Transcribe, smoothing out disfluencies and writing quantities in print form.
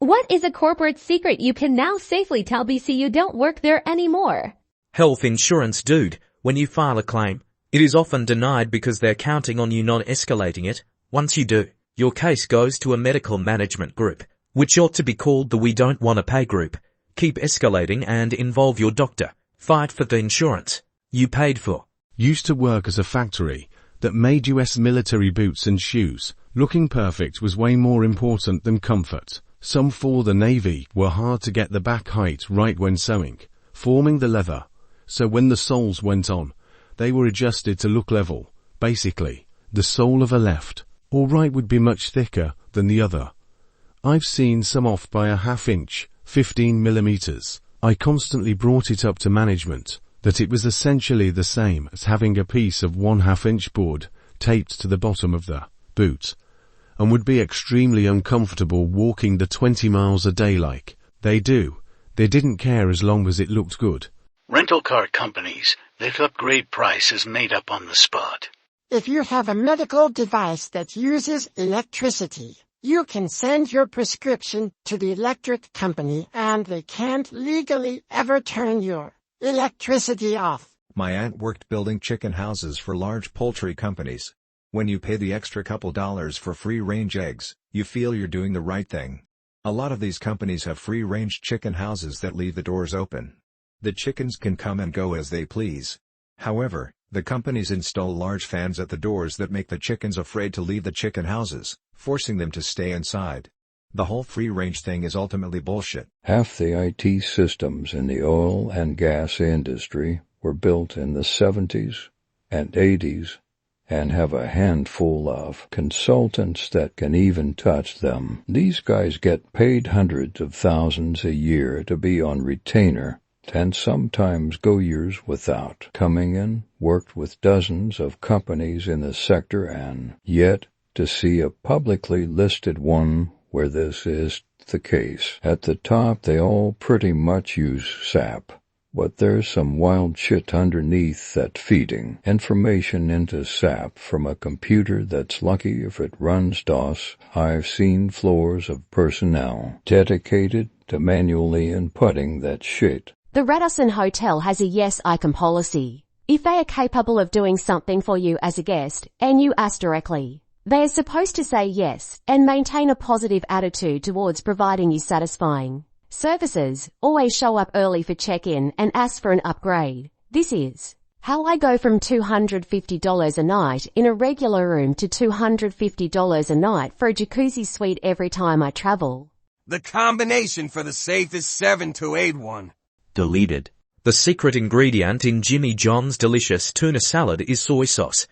What is a corporate secret you can now safely tell BC you don't work there anymore? Health insurance, dude. When you file a claim, it is often denied because they're counting on you not escalating it. Once you do, your case goes to a medical management group, which ought to be called the We Don't Want to Pay group. Keep escalating and involve your doctor. Fight for the insurance you paid for. Used to work as a factory that made US military boots and shoes. Looking perfect was way more important than comfort. Some for the Navy were hard to get the back height right when sewing, forming the leather. So when the soles went on, they were adjusted to look level. Basically, the sole of a left or right would be much thicker than the other. I've seen some off by a half inch, 15 millimeters. I constantly brought it up to management that it was essentially the same as having a piece of 1/2 inch board taped to the bottom of the boot, and would be extremely uncomfortable walking the 20 miles a day like they do. They didn't care as long as it looked good. Rental car companies that upgrade prices made up on the spot. If you have a medical device that uses electricity, you can send your prescription to the electric company and they can't legally ever turn your electricity off. My aunt worked building chicken houses for large poultry companies. When you pay the extra couple dollars for free-range eggs, you feel you're doing the right thing. A lot of these companies have free-range chicken houses that leave the doors open. The chickens can come and go as they please. However, the companies install large fans at the doors that make the chickens afraid to leave the chicken houses, forcing them to stay inside. The whole free-range thing is ultimately bullshit. Half the IT systems in the oil and gas industry were built in the 70s and 80s and have a handful of consultants that can even touch them. These guys get paid hundreds of thousands a year to be on retainer and sometimes go years without coming in, worked with dozens of companies in the sector, and yet to see a publicly listed one where this is the case. At the top they all pretty much use SAP, but there's some wild shit underneath that feeding information into SAP from a computer that's lucky if it runs DOS. I've seen floors of personnel dedicated to manually inputting that shit. The Radisson Hotel has a yes icon policy. If they are capable of doing something for you as a guest, and you ask directly, they are supposed to say yes and maintain a positive attitude towards providing you satisfying services. Always show up early for check-in and ask for an upgrade. This is how I go from $250 a night in a regular room to $250 a night for a jacuzzi suite every time I travel. The combination for the safest 7 to 8 one. Deleted. The secret ingredient in Jimmy John's delicious tuna salad is soy sauce.